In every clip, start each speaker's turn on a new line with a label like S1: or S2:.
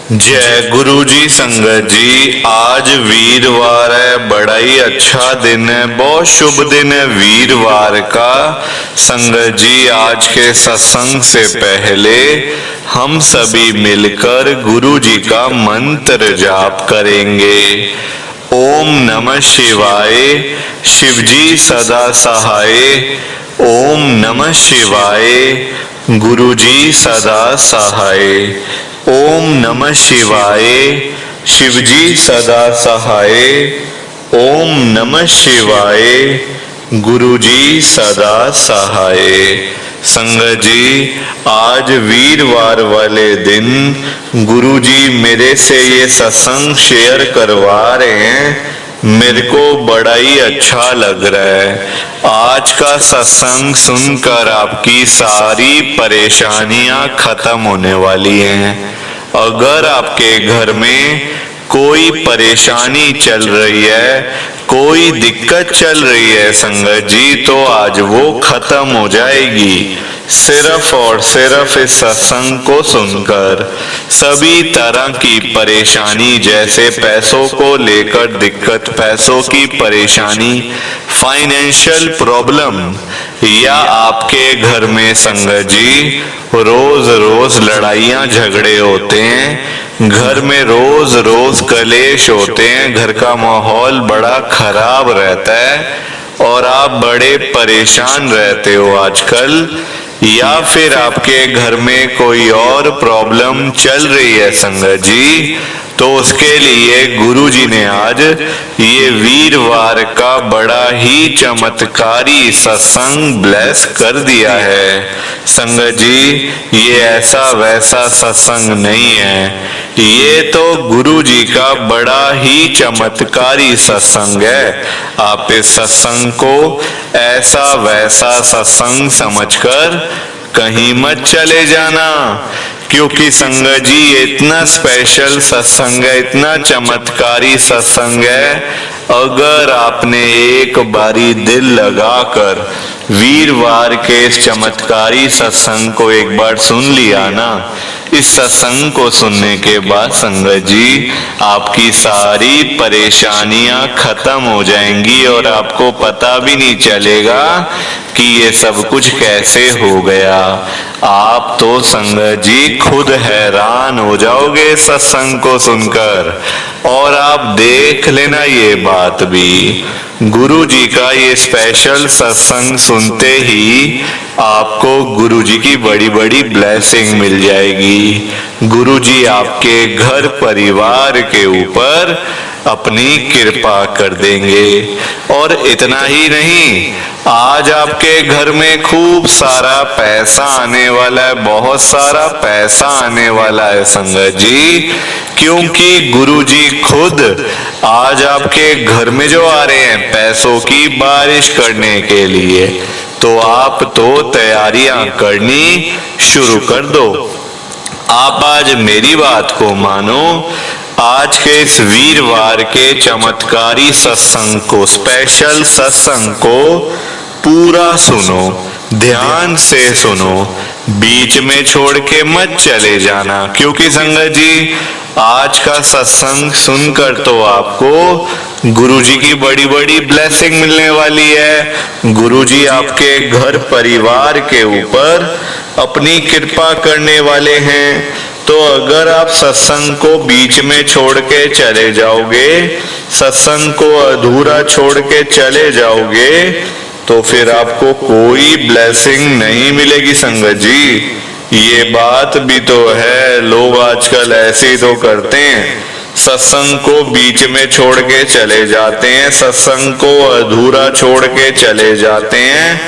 S1: जय गुरु जी। संगत जी, आज वीरवार है, बड़ा ही अच्छा दिन है, बहुत शुभ दिन है वीरवार का। संगत जी, आज के सत्संग से पहले हम सभी मिलकर गुरु जी का मंत्र जाप करेंगे। ओम नमः शिवाय, शिव जी सदा सहाय। ओम नमः शिवाय, गुरु जी सदा सहाय। ओम नमः शिवाय, शिव जी सदा सहाय। ओम नमः शिवाय, गुरु जी सदा सहाय। संगत जी, आज वीरवार वाले दिन गुरु जी मेरे से ये सत्संग शेयर करवा रहे हैं। मेरे को बड़ा ही अच्छा लग रहा है। आज का सत्संग सुनकर आपकी सारी परेशानियां खत्म होने वाली हैं। अगर आपके घर में कोई परेशानी चल रही है, कोई दिक्कत चल रही है संगत जी, तो आज वो खत्म हो जाएगी सिर्फ और सिर्फ इस सत्संग को सुनकर। सभी तरह की परेशानी, जैसे पैसों को लेकर दिक्कत, पैसों की परेशानी, फाइनेंशियल प्रॉब्लम, या आपके घर में संगत जी रोज रोज लड़ाइयां झगड़े होते हैं, घर में रोज रोज कलेश होते हैं, घर का माहौल बड़ा खराब रहता है और आप बड़े परेशान रहते हो आजकल, या फिर आपके घर में कोई और प्रॉब्लम चल रही है संगत जी, तो उसके लिए गुरु जी ने आज ये वीरवार का बड़ा ही चमत्कारी सत्संग ब्लेस कर दिया है। संगत जी, ये ऐसा वैसा सत्संग नहीं है, ये तो गुरु जी का बड़ा ही चमत्कारी सत्संग है। आप इस सत्संग को ऐसा वैसा सत्संग समझकर कहीं मत चले जाना, क्योंकि संगत जी ये इतना स्पेशल सत्संग है, इतना चमत्कारी सत्संग है। अगर आपने एक बारी दिल लगाकर वीरवार के इस चमत्कारी सत्संग को एक बार सुन लिया ना, इस सत्संग को सुनने के बाद संगत जी आपकी सारी परेशानियां खत्म हो जाएंगी और आपको पता भी नहीं चलेगा कि ये सब कुछ कैसे हो गया। आप तो संगत जी खुद हैरान हो जाओगे सत्संग को सुनकर। और आप देख लेना ये बात भी, गुरु जी का ये स्पेशल सत्संग सुनते ही आपको गुरु जी की बड़ी बड़ी ब्लेसिंग मिल जाएगी। गुरु जी आपके घर परिवार के ऊपर अपनी कृपा कर देंगे। और इतना ही नहीं, आज आपके घर में खूब सारा पैसा आने वाला है, बहुत सारा पैसा आने वाला है संगत जी, क्योंकि गुरु जी खुद आज आपके घर में जो आ रहे हैं पैसों की बारिश करने के लिए। तो आप तो तैयारियां करनी शुरू कर दो। आप आज मेरी बात को मानो, आज के इस वीरवार के चमत्कारी सत्संग को, स्पेशल सत्संग को पूरा सुनो, ध्यान से सुनो, बीच में छोड़ के मत चले जाना, क्योंकि संगत जी आज का सत्संग सुनकर तो आपको गुरु जी की बड़ी बड़ी ब्लेसिंग मिलने वाली है। गुरु जी आपके घर परिवार के ऊपर अपनी कृपा करने वाले हैं। तो अगर आप सत्संग को बीच में छोड़ के चले जाओगे, सत्संग को अधूरा छोड़ के चले जाओगे, तो फिर आपको कोई ब्लेसिंग नहीं मिलेगी संगत जी। ये बात भी तो है, लोग आजकल ऐसे ही तो करते हैं, सत्संग को बीच में छोड़ के चले जाते हैं, सत्संग को अधूरा छोड़ के चले जाते हैं,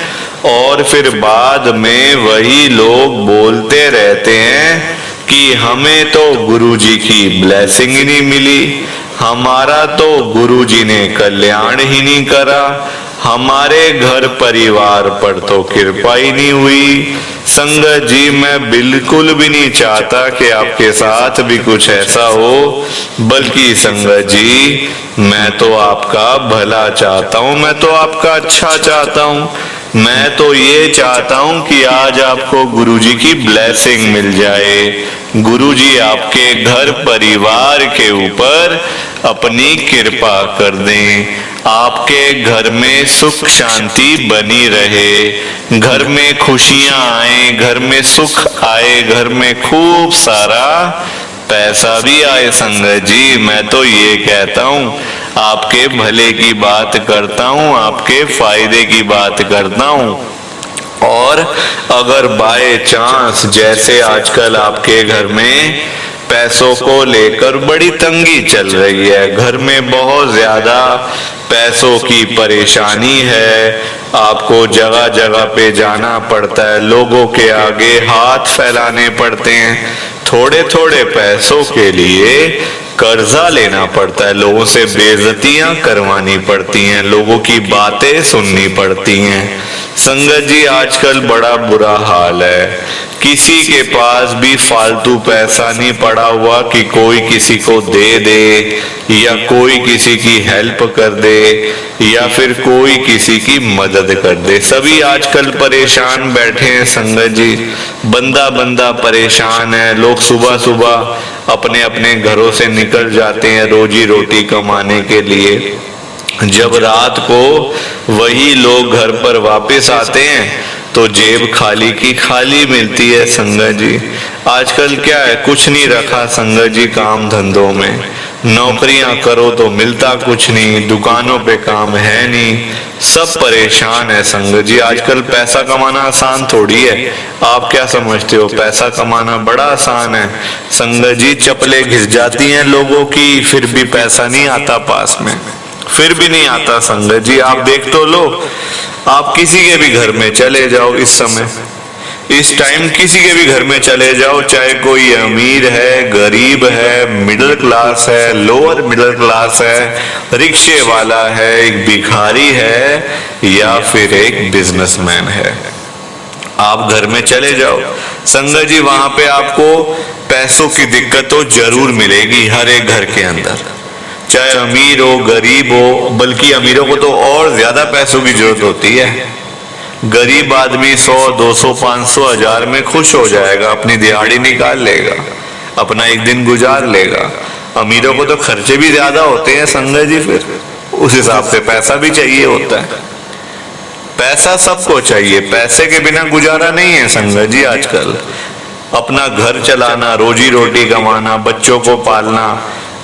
S1: और फिर बाद में वही लोग बोलते रहते हैं कि हमें तो गुरु जी की ब्लेसिंग ही नहीं मिली, हमारा तो गुरु जी ने कल्याण ही नहीं करा, हमारे घर परिवार पर तो कृपा ही नहीं हुई। संगत जी, मैं बिल्कुल भी नहीं चाहता कि आपके साथ भी कुछ ऐसा हो, बल्कि संगत जी मैं तो आपका भला चाहता हूँ, मैं तो आपका अच्छा चाहता हूँ। मैं तो ये चाहता हूं कि आज आपको गुरुजी की ब्लेसिंग मिल जाए, गुरुजी आपके घर परिवार के ऊपर अपनी कृपा कर दें, आपके घर में सुख शांति बनी रहे, घर में खुशियां आए, घर में सुख आए, घर में खूब सारा पैसा भी आए। संगत जी मैं तो ये कहता हूँ, आपके भले की बात करता हूँ, आपके फायदे की बात करता हूँ। और अगर बाय चांस जैसे आजकल आपके घर में पैसों को लेकर बड़ी तंगी चल रही है, घर में बहुत ज्यादा पैसों की परेशानी है, आपको जगह जगह पे जाना पड़ता है, लोगों के आगे हाथ फैलाने पड़ते हैं, थोड़े थोड़े पैसों के लिए कर्जा लेना पड़ता है, लोगों से बेइज्जतियां करवानी पड़ती हैं, लोगों की बातें सुननी पड़ती हैं। संगत जी आजकल बड़ा बुरा हाल है, किसी के पास भी फालतू पैसा नहीं पड़ा हुआ कि कोई किसी को दे दे या कोई किसी की हेल्प कर दे या फिर कोई किसी की मदद कर दे। सभी आजकल परेशान बैठे हैं संगत जी, बंदा बंदा परेशान है। लोग सुबह सुबह अपने अपने घरों से निकल जाते हैं रोजी रोटी कमाने के लिए, जब रात को वही लोग घर पर वापस आते हैं तो जेब खाली की खाली मिलती है। संगत जी आजकल क्या है, कुछ नहीं रखा संगत जी काम धंधों में, नौकरियां करो तो मिलता कुछ नहीं, दुकानों पे काम है नहीं, सब परेशान है। संगत जी आजकल पैसा कमाना आसान थोड़ी है, आप क्या समझते हो पैसा कमाना बड़ा आसान है। संगत जी चप्पलें घिस जाती हैं लोगों की, फिर भी पैसा नहीं आता पास में, फिर भी नहीं आता। संगत जी आप देख तो लो, आप किसी के भी घर में चले जाओ इस समय, इस टाइम किसी के भी घर में चले जाओ, चाहे कोई अमीर है, गरीब है, मिडिल क्लास है, लोअर मिडिल क्लास है, रिक्शे वाला है, एक भिखारी है या फिर एक बिजनेसमैन है, आप घर में चले जाओ संगत जी, वहां पे आपको पैसों की दिक्कत तो जरूर मिलेगी हर एक घर के अंदर, चाहे अमीर हो गरीब हो, बल्कि अमीरों को तो और ज्यादा पैसों की जरूरत होती है। गरीब आदमी 100, 200, 500, 1000 में खुश हो जाएगा, अपनी दिहाड़ी निकाल लेगा, अपना एक दिन गुजार लेगा। अमीरों को तो खर्चे भी ज्यादा होते हैं संगत जी, फिर उस हिसाब से पैसा भी चाहिए होता है। पैसा सबको चाहिए, पैसे के बिना गुजारा नहीं है संगत जी। आजकल अपना घर चलाना, रोजी रोटी कमाना, बच्चों को पालना,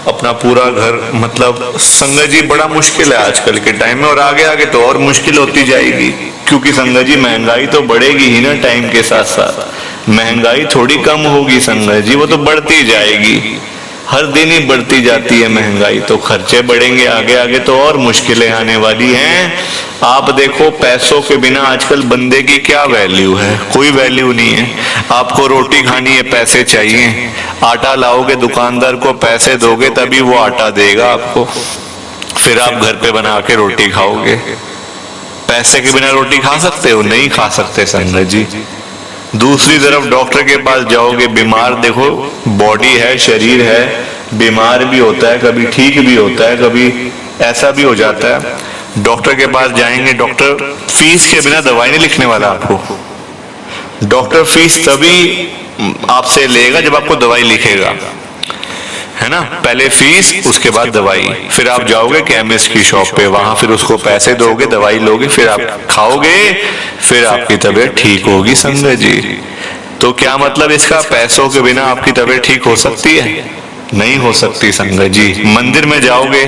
S1: अपना पूरा घर, मतलब संगत जी बड़ा मुश्किल है आजकल के टाइम में, और आगे आगे तो और मुश्किल होती जाएगी, क्योंकि संगत जी महंगाई तो बढ़ेगी ही ना, टाइम के साथ साथ महंगाई थोड़ी कम होगी संगत जी, वो तो बढ़ती जाएगी, हर दिन ही बढ़ती जाती है महंगाई, तो खर्चे बढ़ेंगे, आगे आगे तो और मुश्किलें आने वाली हैं। आप देखो पैसों के बिना आजकल बंदे की क्या वैल्यू है, कोई वैल्यू नहीं है। आपको रोटी खानी है, पैसे चाहिए, आटा लाओगे दुकानदार को, पैसे दोगे तभी वो आटा देगा आपको, फिर आप घर पे बना के रोटी खाओगे। पैसे के बिना रोटी खा सकते हो? नहीं खा सकते संगत जी। दूसरी तरफ डॉक्टर के पास जाओगे, बीमार, देखो बॉडी है, शरीर है, बीमार भी होता है, कभी ठीक भी होता है, कभी ऐसा भी हो जाता है। डॉक्टर के पास जाएंगे, डॉक्टर फीस के बिना दवाई नहीं लिखने वाला आपको, डॉक्टर फीस तभी आपसे लेगा जब आपको दवाई लिखेगा, है ना, पहले फीस उसके बाद दवाई। फिर आप जाओगे केमिस्ट की शॉप पे, वहां फिर उसको पैसे दोगे, दवाई लोगे, फिर आप खाओगे, फिर आपकी तबीयत ठीक होगी संगत जी। तो क्या मतलब इसका, पैसों के बिना आपकी तबीयत ठीक हो सकती है? नहीं हो सकती संगत जी। मंदिर में जाओगे,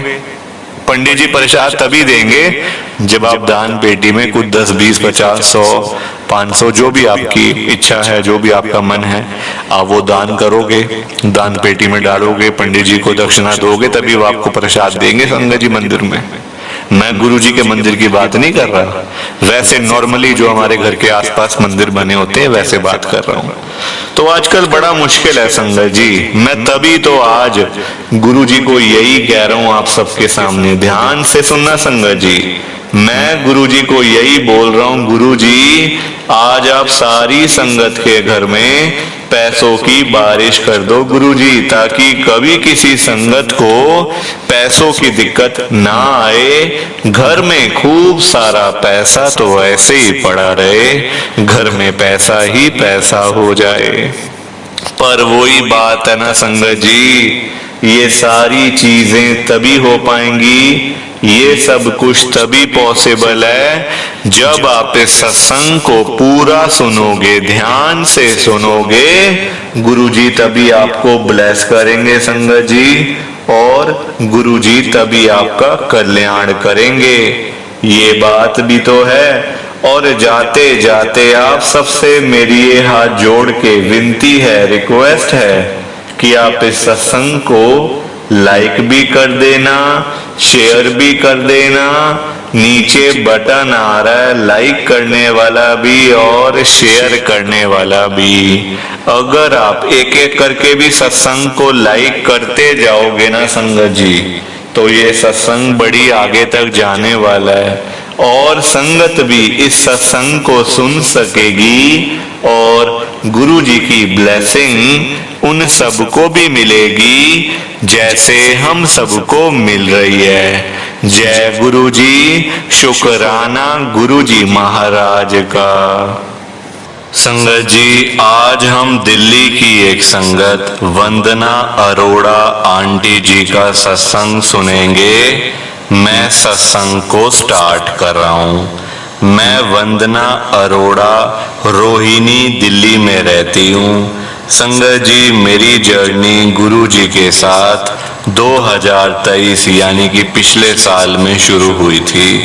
S1: पंडित जी प्रसाद तभी देंगे जब आप दान पेटी में कुछ 10, 20, 50, 100, 500 जो भी आपकी इच्छा है, जो भी आपका मन है, आप वो दान करोगे, दान पेटी में डालोगे, पंडित जी को दक्षिणा दोगे, तभी वो आपको प्रसाद देंगे संगत जी मंदिर में। मैं गुरु जी के मंदिर की बात नहीं कर रहा, वैसे नॉर्मली जो हमारे घर के आसपास मंदिर बने होते हैं वैसे बात कर रहा हूँ। तो आजकल बड़ा मुश्किल है संगत जी। मैं तभी तो आज गुरु जी को यही कह रहा हूँ आप सबके सामने, ध्यान से सुनना संगत जी। मैं गुरुजी को यही बोल रहा हूं, गुरुजी आज आप सारी संगत के घर में पैसों की बारिश कर दो गुरुजी, ताकि कभी किसी संगत को पैसों की दिक्कत ना आए। घर में खूब सारा पैसा तो ऐसे ही पड़ा रहे, घर में पैसा ही पैसा हो जाए। पर वही बात है ना संगत जी, ये सारी चीजें तभी हो पाएंगी, ये सब कुछ तभी पॉसिबल है जब आप इस सत्संग को पूरा सुनोगे, ध्यान से सुनोगे। गुरुजी तभी आपको ब्लेस करेंगे संगत जी, और गुरुजी तभी आपका कल्याण करेंगे। ये बात भी तो है। और जाते जाते आप सबसे मेरी ये हाथ जोड़ के विनती है, रिक्वेस्ट है कि आप इस सत्संग को लाइक भी कर देना, शेयर भी कर देना। नीचे बटन आ रहा है लाइक करने वाला भी और शेयर करने वाला भी। अगर आप एक एक करके भी सत्संग को लाइक करते जाओगे ना संगत जी, तो ये सत्संग बड़ी आगे तक जाने वाला है, और संगत भी इस सत्संग को सुन सकेगी, और गुरु जी की ब्लेसिंग उन सबको भी मिलेगी जैसे हम सबको मिल रही है। जय गुरु जी, शुक्राना गुरु जी महाराज का। संगत जी, आज हम दिल्ली की एक संगत वंदना अरोड़ा आंटी जी का सत्संग सुनेंगे। मैं सत्संग को स्टार्ट कर रहा हूँ। मैं वंदना अरोड़ा रोहिणी दिल्ली में रहती हूँ। संगत जी, मेरी जर्नी गुरु जी के साथ 2023 यानी कि पिछले साल में शुरू हुई थी।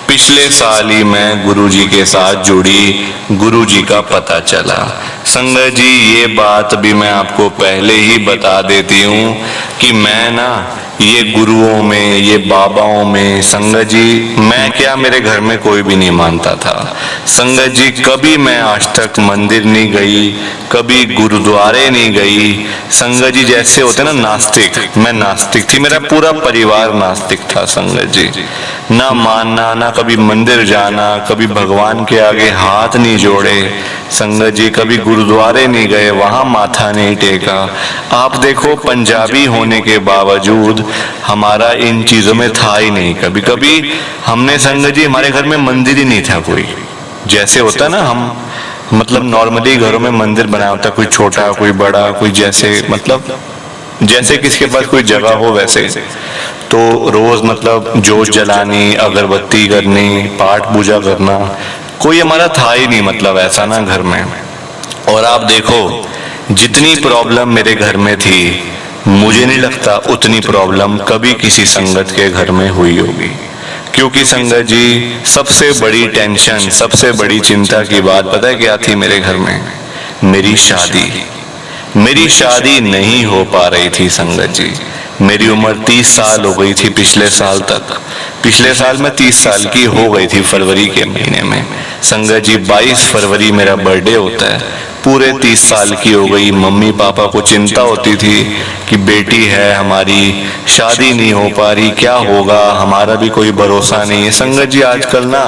S1: पिछले साल ही मैं गुरु जी के साथ जुड़ी, गुरु जी का पता चला। संगत जी, ये बात भी मैं आपको पहले ही बता देती हूँ कि मैं ना ये गुरुओं में, ये बाबाओं में, संगत जी मैं क्या, मेरे घर में कोई भी नहीं मानता था। संगत जी, कभी मैं आज तक मंदिर नहीं गई, कभी गुरुद्वारे नहीं गई। संगत जी, जैसे होते ना नास्तिक, मैं नास्तिक थी, मेरा पूरा परिवार नास्तिक था। संगत जी, ना मानना, ना कभी मंदिर जाना, कभी भगवान के आगे हाथ नहीं जोड़े। संगत जी, कभी गुरुद्वारे नहीं गए, वहां माथा नहीं टेका। आप देखो, पंजाबी होने के बावजूद हमारा इन चीजों में था ही नहीं। कभी कभी हमने, संगत जी, हमारे घर में मंदिर ही नहीं था कोई। जैसे होता ना, हम मतलब नॉर्मली घरों में मंदिर बनाया होता, कोई छोटा कोई बड़ा, कोई जैसे मतलब जैसे किसके पास कोई जगह हो वैसे। तो रोज मतलब जोत जलानी, अगरबत्ती करनी, पाठ पूजा करना, कोई हमारा था ही नहीं मतलब ऐसा ना घर में। और आप देखो, जितनी प्रॉब्लम मेरे घर में थी, मुझे नहीं लगता उतनी प्रॉब्लम कभी किसी संगत के घर में हुई होगी। क्योंकि संगत जी, सबसे बड़ी टेंशन, सबसे बड़ी चिंता की बात पता है क्या थी मेरे घर में? मेरी शादी। मेरी शादी नहीं हो पा रही थी संगत जी। मेरी उम्र 30 साल हो गई थी पिछले साल तक। पिछले साल में 30 साल की हो गई थी फरवरी के महीने में। संगत जी, 22 फरवरी मेरा बर्थडे होता है। पूरे 30 साल की हो गई। मम्मी पापा को चिंता होती थी कि बेटी है हमारी, शादी नहीं हो पा रही, क्या होगा, हमारा भी कोई भरोसा नहीं है। संगत जी, आजकल ना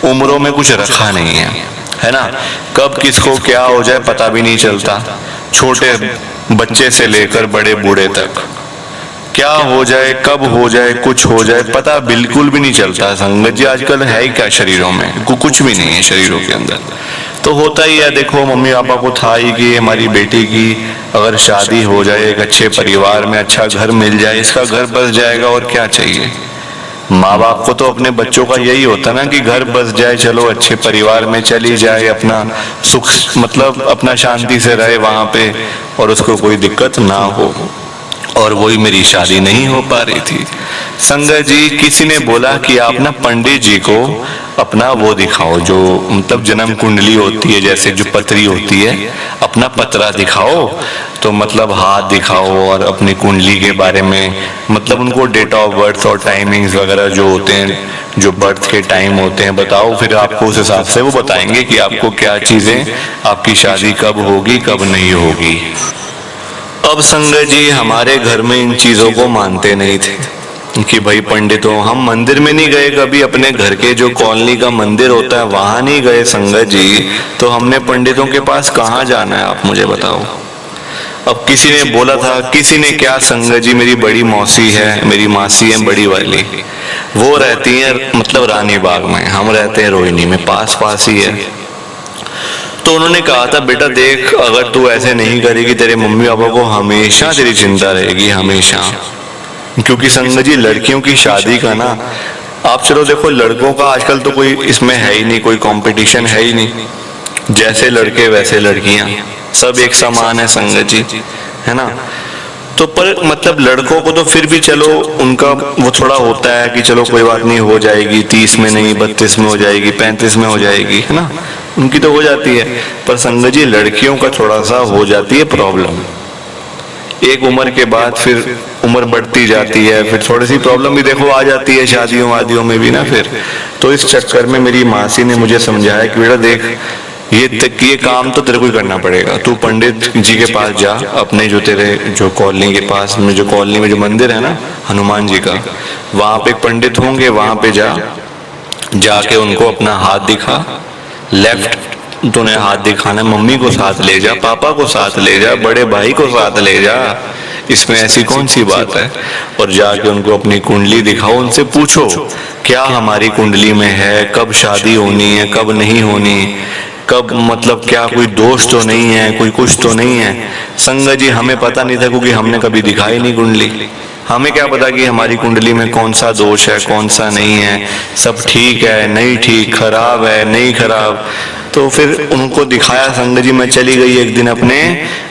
S1: उम्रों में कुछ रखा नहीं है ना। कब किसको क्या हो जाए पता भी नहीं चलता। छोटे बच्चे से लेकर बड़े बूढ़े तक क्या हो जाए, कब हो जाए, कुछ हो जाए, पता बिल्कुल भी नहीं चलता। संगत जी, आजकल है ही क्या शरीरों में, कुछ भी नहीं है शरीरों के अंदर। तो होता ही है, देखो मम्मी पापा को था ही कि हमारी बेटी की अगर शादी हो जाए, एक अच्छे परिवार में अच्छा घर मिल जाए, इसका घर बस जाएगा, और क्या चाहिए। माँ बाप को तो अपने बच्चों का यही होता ना कि घर बस जाए, चलो अच्छे परिवार में चली जाए, अपना सुख मतलब अपना शांति से रहे वहां पे, और उसको कोई दिक्कत ना हो। और वही मेरी शादी नहीं हो पा रही थी। संगत जी, किसी ने बोला कि आप ना पंडित जी को अपना वो दिखाओ, जो मतलब जन्म कुंडली होती है, जैसे जो पत्री होती है, अपना पतरा दिखाओ। तो मतलब हाथ दिखाओ और अपनी कुंडली के बारे में, मतलब उनको डेट ऑफ बर्थ और टाइमिंग्स वगैरह जो होते हैं, जो बर्थ के टाइम होते हैं, बताओ। फिर आपको उस हिसाब से वो बताएंगे कि आपको क्या चीजें, आपकी शादी कब होगी, कब नहीं होगी। अब संगत जी, हमारे घर में इन चीजों को मानते नहीं थे। कि भाई पंडितों, हम मंदिर में नहीं गए कभी, अपने घर के जो कॉलोनी का मंदिर होता है वहां नहीं गए संगत जी, तो हमने पंडितों के पास कहाँ जाना है, आप मुझे बताओ। अब किसी ने बोला था, किसी ने क्या, संगत जी मेरी बड़ी मौसी है, मेरी मासी है बड़ी वाली, वो रहती है मतलब रानी बाग में, हम रहते हैं रोहिणी में, पास पास ही है। तो उन्होंने कहा था बेटा देख, अगर तू ऐसे नहीं करेगी तेरे मम्मी पापा को हमेशा तेरी चिंता रहेगी, हमेशा। क्योंकि संगत जी लड़कियों की शादी का ना, आप चलो देखो लड़कों का आजकल तो कोई इसमें है ही नहीं, कोई कंपटीशन है ही नहीं, जैसे लड़के वैसे लड़कियां, सब एक समान है संगत जी, है ना। तो पर मतलब लड़कों को तो फिर भी चलो उनका वो थोड़ा होता है कि चलो कोई बात नहीं, हो जाएगी, 30 में नहीं 32 में हो जाएगी, 35 में हो जाएगी, है ना, उनकी तो हो जाती है। पर संगत जी लड़कियों का थोड़ा सा हो जाती है प्रॉब्लम, एक उम्र के बाद फिर उम्र बढ़ती जाती है, फिर थोड़ी सी प्रॉब्लम भी देखो आ जाती है शादियों वादियों में भी ना फिर। तो इस चक्कर में मेरी मासी ने मुझे समझाया कि बेटा देख, ये काम तो तेरे को ही करना पड़ेगा, तू पंडित जी के पास जा, अपने जो तेरे जो कॉलोनी के पास में, जो कॉलोनी में जो मंदिर है ना हनुमान जी का, वहां पे एक पंडित होंगे, वहां पे जाके उनको अपना हाथ दिखा, लेफ्ट तूने हाथ दिखाना, मम्मी को साथ ले जा, पापा को साथ ले जा, बड़े भाई को साथ ले जा, इसमें ऐसी कौन सी बात है। और जाके उनको अपनी कुंडली दिखाओ, उनसे पूछो क्या हमारी कुंडली में है, कब शादी होनी है, कब नहीं होनी, कब मतलब क्या कोई दोष तो नहीं है, कोई कुछ तो नहीं है। संगत जी हमें पता नहीं था क्योंकि हमने कभी दिखाई नहीं कुंडली, हमें क्या पता कि हमारी कुंडली में कौन सा दोष है कौन सा नहीं है, सब ठीक है नहीं ठीक, खराब है नहीं खराब। तो फिर उनको दिखाया संगत जी, मैं चली गई एक दिन अपने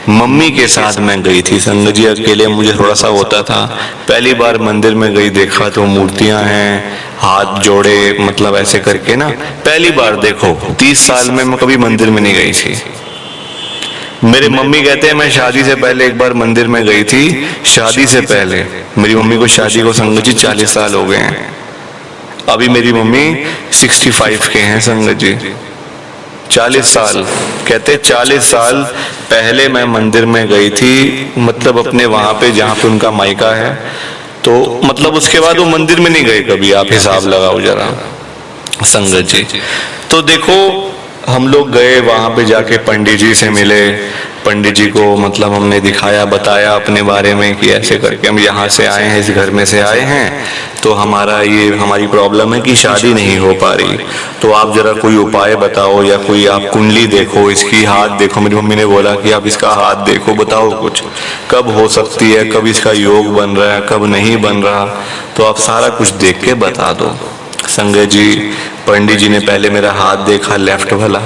S1: मम्मी के साथ, मैं गई थी संगत जी, अकेले मुझे थोड़ा सा होता था, पहली बार मंदिर में गई, देखा तो मूर्तियां हैं, हाथ जोड़े मतलब ऐसे करके ना, पहली बार देखो 30 साल में मैं कभी मंदिर में नहीं गई थी। मेरे मम्मी कहते हैं मैं शादी से पहले एक बार मंदिर में गई थी, शादी से पहले, मेरी मम्मी को शादी को संगत जी 40 साल हो गए हैं, अभी मेरी मम्मी 65 के हैं संगत जी, 40 साल कहते 40 साल पहले मैं मंदिर में गई थी, मतलब अपने वहां पे जहाँ पे उनका मायका है, तो मतलब उसके बाद वो मंदिर में नहीं गए कभी, आप हिसाब लगाओ जरा संगत जी। तो देखो हम लोग गए वहां पे, जाके पंडित जी से मिले, पंडित जी को मतलब हमने दिखाया, बताया अपने बारे में कि ऐसे करके हम यहाँ से आए हैं, इस घर में से आए हैं, तो हमारा ये हमारी प्रॉब्लम है कि शादी नहीं हो पा रही, तो आप जरा कोई उपाय बताओ, या कोई आप कुंडली देखो, इसकी हाथ देखो, मेरी मम्मी ने बोला कि आप इसका हाथ देखो, बताओ कुछ कब हो सकती है, कब इसका योग बन रहा है, कब नहीं बन रहा, तो आप सारा कुछ देख के बता दो। संगत जी पंडित जी ने पहले मेरा हाथ देखा, लेफ्ट वाला,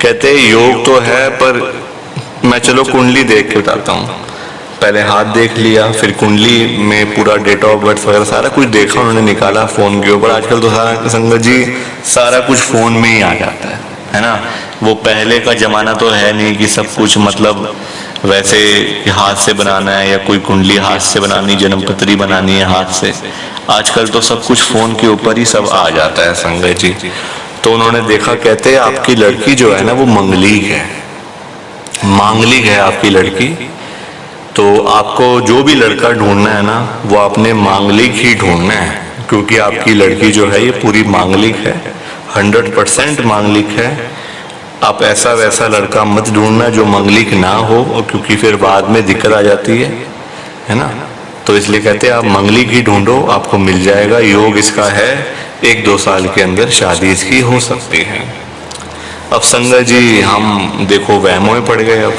S1: कहते योग तो है पर मैं चलो कुंडली देख के बताता हूँ। पहले हाथ देख लिया, फिर कुंडली में पूरा डेट ऑफ बर्थ वगैरह सारा कुछ देखा, उन्होंने निकाला फोन के ऊपर, आजकल तो सारा संगत जी सारा कुछ फोन में ही आ जाता है ना, वो पहले का जमाना तो है नहीं कि सब कुछ मतलब वैसे हाथ से बनाना है, या कोई कुंडली हाथ से बनानी, जन्मपत्री बनानी है हाथ से, आजकल तो सब कुछ फोन के ऊपर ही सब आ जाता है संगत जी। तो उन्होंने देखा, कहते हैं आपकी लड़की जो है ना वो मंगलिक है, मांगलिक है आपकी लड़की, तो आपको जो भी लड़का ढूंढना है ना वो आपने मांगलिक ही ढूंढना है, क्योंकि आपकी लड़की जो है ये पूरी मांगलिक है, 100% मांगलिक है। आप ऐसा वैसा लड़का मत ढूंढना जो मांगलिक ना हो, और क्योंकि फिर बाद में दिक्कत आ जाती है ना, तो इसलिए कहते हैं आप मांगलिक ही ढूंढो, आपको मिल जाएगा, योग इसका है, 1-2 साल के अंदर शादी इसकी हो सकती है। अब संगत जी हम देखो वहमों में पड़ गए, अब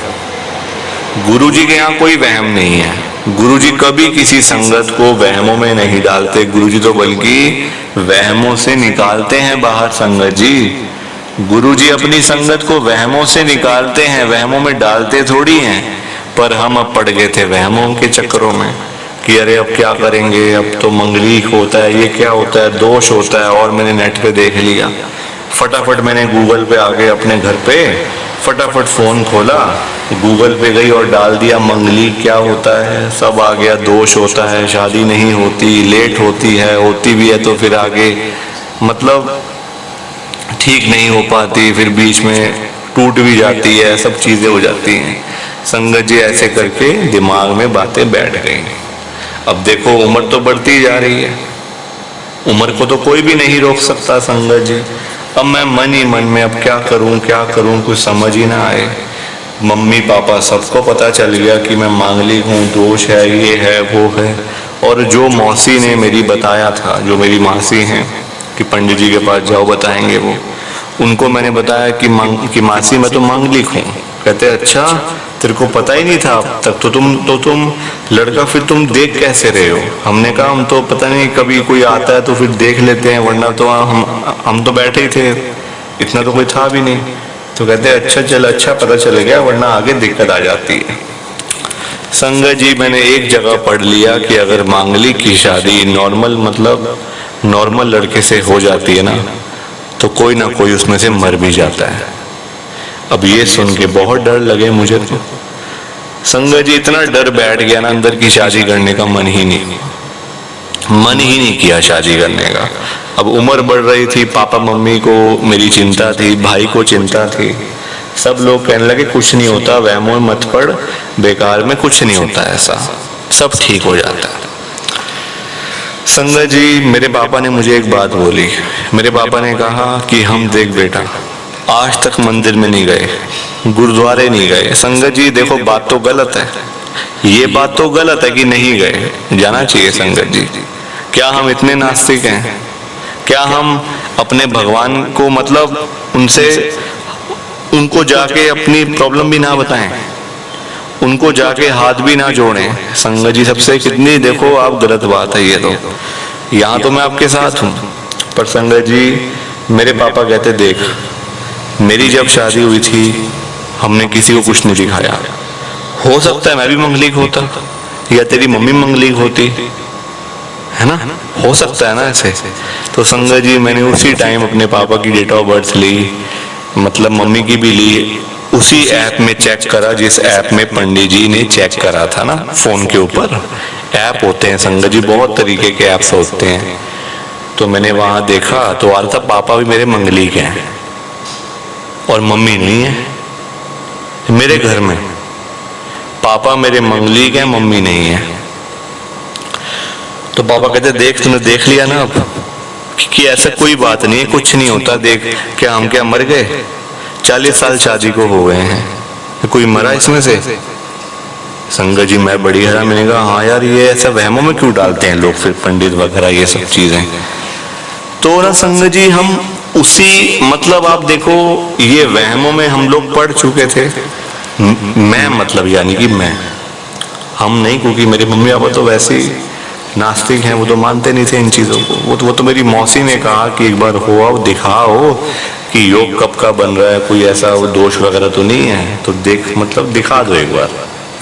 S1: गुरु जी के यहाँ कोई वहम नहीं है, गुरु जी कभी किसी संगत को वहमों में नहीं डालते, गुरु जी तो बल्कि वहमों से निकालते हैं बाहर संगत जी, गुरु जी अपनी संगत को वहमों से निकालते हैं, वहमों में डालते थोड़ी हैं। पर हम अब पड़ गए थे वहमों के चक्करों में कि अरे अब क्या करेंगे, अब तो मंगलिक होता है, ये क्या होता है, दोष होता है, और मैंने नेट पे देख लिया, फटाफट मैंने गूगल पे आ गए अपने घर पे, फटाफट फोन खोला, गूगल पे गई और डाल दिया मंगलिक क्या होता है, सब आ गया, दोष होता है, शादी नहीं होती, लेट होती है, होती भी है तो फिर आगे मतलब ठीक नहीं हो पाती, फिर बीच में टूट भी जाती है, सब चीजें हो जाती हैं। संगत जी ऐसे करके दिमाग में बातें बैठ गई। अब देखो उम्र तो बढ़ती जा रही है, उम्र को तो कोई भी नहीं रोक सकता संगत जी। अब मैं मन ही मन में अब क्या करूं कुछ समझ ही ना आए। मम्मी पापा सबको पता चल गया कि मैं मांगलिक हूँ, दोष है, ये है वो है। और जो मौसी ने मेरी बताया था, जो मेरी मासी हैं कि पंडित जी के पास जाओ बताएंगे वो, उनको मैंने बताया कि मासी मैं तो मांगलिक हूँ। कहते अच्छा तेरे को पता ही नहीं था अब तक, तो तुम लड़का फिर तुम देख कैसे रहे हो? हमने कहा हम तो पता नहीं, कभी कोई आता है तो फिर देख लेते हैं, वरना तो हम तो बैठे ही थे, इतना तो कोई था भी नहीं। तो कहते अच्छा चल, अच्छा पता चल गया, वरना आगे दिक्कत आ जाती है। संगत जी मैंने एक जगह पढ़ लिया कि अगर मांगलिक की शादी नॉर्मल लड़के से हो जाती है ना, तो कोई ना कोई उसमें से मर भी जाता है। अब ये सुन के बहुत डर लगे मुझे तो संगत जी, इतना डर बैठ गया ना अंदर की शादी करने का मन ही नहीं किया शादी करने का। अब उम्र बढ़ रही थी, पापा मम्मी को मेरी चिंता थी, भाई को चिंता थी, सब लोग कहने लगे कुछ नहीं होता, वहमों में मत पड़, बेकार में कुछ नहीं होता, ऐसा सब ठीक हो जाता है। संगत जी मेरे पापा ने मुझे एक बात बोली, मेरे पापा ने कहा कि हम देख बेटा आज तक मंदिर में नहीं गए, गुरुद्वारे नहीं गए। संगत जी देखो बात तो गलत है, ये बात तो गलत है कि नहीं गए, जाना चाहिए संगत जी। क्या हम इतने नास्तिक हैं? क्या हम अपने भगवान को उनको जाके अपनी प्रॉब्लम भी ना बताएं, उनको जाके हाथ भी ना जोड़ें? संगत जी सबसे कितनी देखो आप गलत बात है ये तो। यहाँ तो मैं आपके साथ हूँ, पर संगत जी मेरे पापा कहते देख मेरी जब शादी हुई थी हमने किसी को कुछ नहीं दिखाया, हो सकता है मैं भी मंगलिक होता या तेरी मम्मी मंगलिक होती, है ना, हो सकता है ना ऐसे। तो संगत जी मैंने उसी टाइम अपने पापा की डेट ऑफ बर्थ ली, मम्मी की भी ली, उसी ऐप में चेक करा जिस ऐप में पंडित जी ने चेक करा था ना, फोन के ऊपर ऐप होते हैं संगत जी, बहुत तरीके के ऐप्स होते हैं। तो मैंने वहां देखा तो आ रहा था पापा भी मेरे मंगलिक हैं और मम्मी नहीं है। मेरे घर में पापा मेरे मंगलिक हैं, मम्मी नहीं है। तो पापा कहते देख तूने देख लिया ना अब कि ऐसा कोई बात नहीं है, कुछ नहीं होता, देख क्या हम क्या मर गए? 40 साल शादी को हो गए हैं, कोई मरा इसमें से? संगत जी मैं बड़ी हैरान, मैंने कहा हाँ यार ये ऐसा वहमों में क्यों डालते हैं लोग फिर पंडित वगैरह ये सब चीजें। तो ना संगत जी हम उसी आप देखो ये वहमों में हम लोग पढ़ चुके थे। मैं यानी कि हम नहीं, क्योंकि मेरे मम्मी पापा तो वैसे ही नास्तिक हैं, वो तो मानते नहीं थे इन चीजों को। वो तो मेरी मौसी ने कहा कि एक बार हो आओ दिखाओ कि योग कब का बन रहा है, कोई ऐसा वो दोष वगैरह तो नहीं है, तो देख दिखा दो एक बार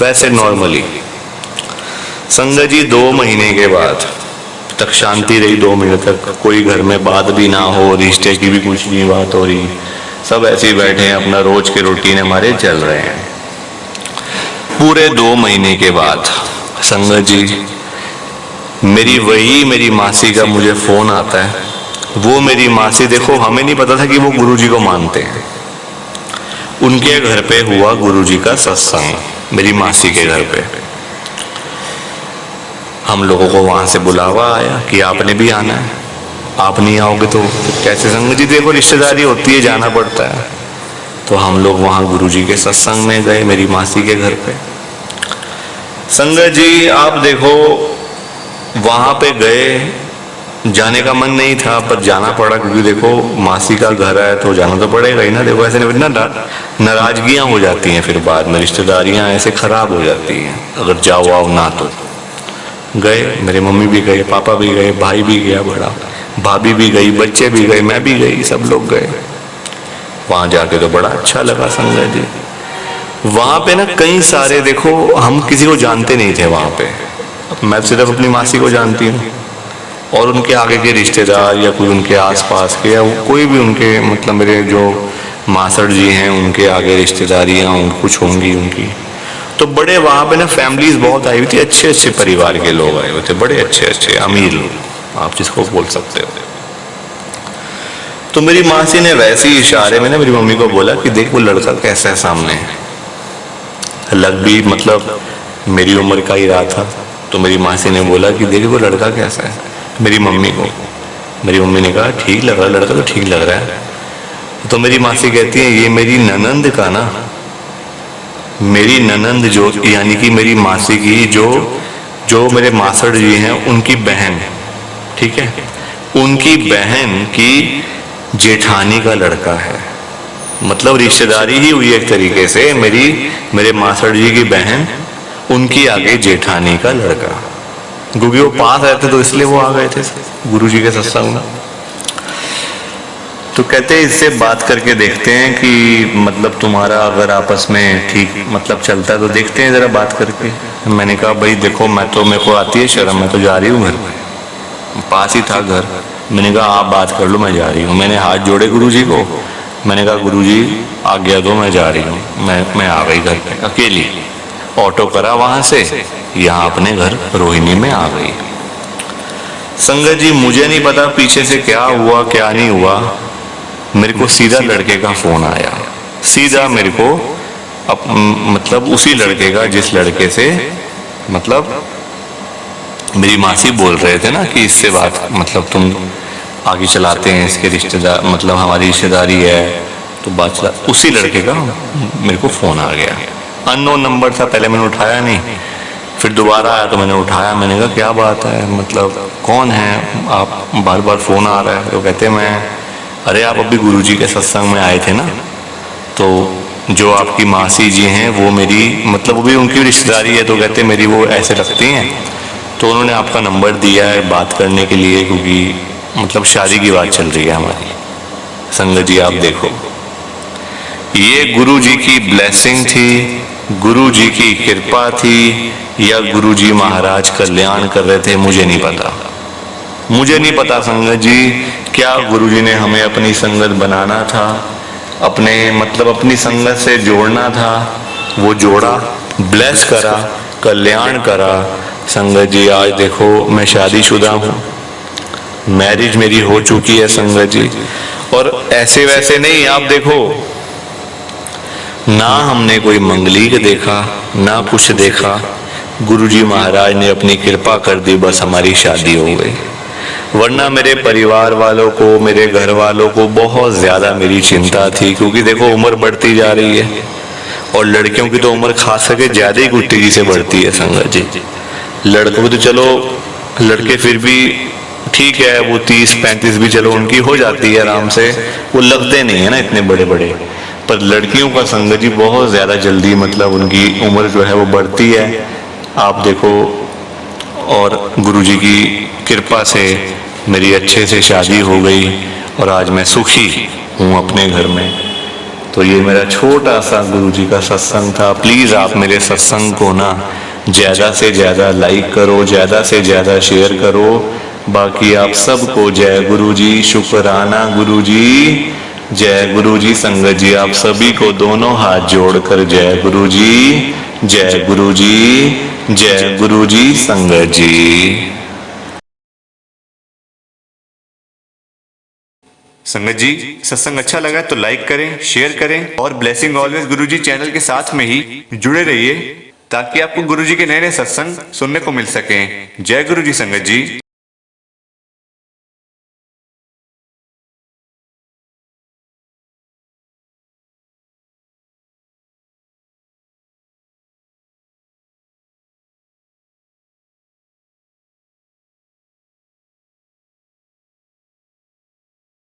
S1: वैसे नॉर्मली। संगत जी 2 महीने के बाद तक शांति रही, 2 महीने तक कोई घर में बात भी ना हो, रिश्ते की भी कुछ नहीं बात हो रही, सब ऐसे ही बैठे हैं, अपना रोज के रूटीन हमारे चल रहे हैं। पूरे 2 महीने के बाद संगत जी मेरी मासी का मुझे फोन आता है। वो मेरी मासी देखो हमें नहीं पता था कि वो गुरुजी को मानते हैं, उनके घर पे हुआ गुरुजी का सत्संग, मेरी मासी के घर पे। हम लोगों को वहां से बुलावा आया कि आपने भी आना है, आप नहीं आओगे तो कैसे? संगत जी देखो रिश्तेदारी होती है, जाना पड़ता है। तो हम लोग वहां गुरुजी के सत्संग में गए, मेरी मासी के घर पे। संगत जी आप देखो वहां पे गए, जाने का मन नहीं था पर जाना पड़ा, क्योंकि देखो मासी का घर है तो जाना तो पड़ेगा ही ना। देखो ऐसे ना नाराजगियां हो जाती हैं, फिर बाद में रिश्तेदारियां ऐसे खराब हो जाती हैं अगर जाओ आओ ना। तो गए, मेरे मम्मी भी गए, पापा भी गए, भाई भी गया बड़ा, भाभी भी गई, बच्चे भी गए, मैं भी गई, सब लोग गए। वहां जाके तो बड़ा अच्छा लगा संगत जी। वहां पे ना कई सारे देखो हम किसी को जानते नहीं थे वहां पे, मैं सिर्फ अपनी मासी को जानती हूँ और उनके आगे के रिश्तेदार या कोई उनके आसपास के या कोई भी उनके मेरे जो मासड़ जी हैं उनके आगे रिश्तेदारियाँ कुछ होंगी उनकी। तो बड़े वहाँ पे ना फैमिलीज बहुत आई हुई थी, अच्छे अच्छे परिवार के लोग आए हुए थे, बड़े अच्छे अच्छे अमीर लोग आप जिसको बोल सकते हो। तो मेरी मासी ने वैसे ही इशारे में ना मेरी मम्मी को बोला कि देख वो लड़का कैसा है सामने, लग भी मेरी उम्र का ही रहा था।
S2: तो मेरी मासी ने बोला कि देखो वो लड़का कैसा है, मेरी मम्मी को। मेरी मम्मी ने कहा ठीक लग रहा है लड़का, तो ठीक लग रहा है। तो मेरी मासी कहती है ये मेरी ननंद का ना, मेरी ननंद जो यानी कि मेरी मासी की जो मेरे मासड़ जी हैं उनकी बहन, ठीक है, उनकी बहन की जेठानी का लड़का है। मतलब रिश्तेदारी ही हुई एक तरीके से, मेरे मासड़ जी की बहन उनकी आगे जेठानी का लड़का, क्योंकि वो पास रहते तो इसलिए वो आ गए थे गुरुजी के सत्संग में। तो कहते हैं इससे बात करके देखते हैं कि मतलब तुम्हारा अगर आपस में ठीक मतलब चलता है तो देखते हैं जरा बात करके। मैंने कहा भाई देखो मेरे को आती है शर्म, मैं तो जा रही हूँ घर, पास ही था घर। मैंने कहा आप बात कर लो, मैं जा रही हूँ। मैंने हाथ जोड़े गुरुजी को, मैंने कहा गुरुजी आज्ञा दो, मैं जा रही हूँ। मैं आ गई घर पे अकेली, ऑटो करा वहां से, यहाँ अपने घर रोहिणी में आ गई। संगत जी मुझे नहीं पता पीछे से क्या हुआ क्या नहीं हुआ, मेरे को सीधा लड़के का फोन आया, सीधा मेरे को मतलब उसी लड़के का जिस लड़के से मतलब मेरी मासी बोल रहे थे ना कि इससे बात मतलब तुम आगे चलाते हैं, इसके रिश्तेदार मतलब हमारी रिश्तेदारी है तो बात चला, उसी लड़के का मेरे को फोन आ गया। अननोन नंबर था, पहले मैंने उठाया नहीं, फिर दोबारा आया तो मैंने उठाया। मैंने कहा क्या बात है, मतलब कौन है आप, बार बार फोन आ रहा है। तो कहते मैं, अरे आप अभी गुरुजी के सत्संग में आए थे ना, तो जो आपकी मासी जी हैं वो मेरी मतलब वो भी उनकी रिश्तेदारी है, तो कहते मेरी वो ऐसे लगती हैं, तो उन्होंने आपका नंबर दिया है बात करने के लिए, क्योंकि मतलब शादी की बात चल रही है हमारी। संगत जी आप देखो, ये गुरु जी की ब्लेसिंग थी, गुरु जी की कृपा थी, या गुरु जी महाराज कल्याण कर रहे थे, मुझे नहीं पता। मुझे नहीं पता संगत जी, क्या गुरु जी ने हमें अपनी संगत बनाना था, अपने मतलब अपनी संगत से जोड़ना था, वो जोड़ा, ब्लेस करा, कल्याण करा। संगत जी आज देखो मैं शादीशुदा हूँ, मैरिज मेरी हो चुकी है संगत जी, और ऐसे वैसे नहीं, आप देखो ना हमने कोई मंगलीक देखा ना कुछ देखा, गुरुजी महाराज ने अपनी कृपा कर दी, बस हमारी शादी हो गई। वरना मेरे परिवार वालों को, मेरे घर वालों को बहुत ज्यादा मेरी चिंता थी, क्योंकि देखो उम्र बढ़ती जा रही है और लड़कियों की तो उम्र खास करके ज्यादा ही तेजी से बढ़ती है संगत जी। लड़कों तो चलो लड़के फिर भी ठीक है, वो 30-35 भी चलो उनकी हो जाती है आराम से, वो लगते नहीं है ना इतने बड़े बड़े, पर लड़कियों का संगत जी बहुत ज्यादा जल्दी मतलब उनकी उम्र जो है वो बढ़ती है, आप देखो। और गुरुजी की कृपा से मेरी अच्छे से शादी हो गई और आज मैं सुखी हूँ अपने घर में। तो ये मेरा छोटा सा गुरुजी का सत्संग था। प्लीज आप मेरे सत्संग को ना ज्यादा से ज्यादा लाइक करो, ज्यादा से ज्यादा शेयर करो। बाकी आप सबको जय गुरुजी, शुक्राना गुरुजी, जय गुरुजी। संगत जी आप सभी को दोनों हाथ जोड़कर जय गुरुजी, जय गुरुजी, जय गुरुजी। संगत जी
S1: संगत जी सत्संग अच्छा लगा तो लाइक करें, शेयर करें और ब्लेसिंग ऑलवेज गुरुजी चैनल के साथ में ही जुड़े रहिए, ताकि आपको गुरुजी के नए नए सत्संग सुनने को मिल सकें। जय गुरुजी संगत जी।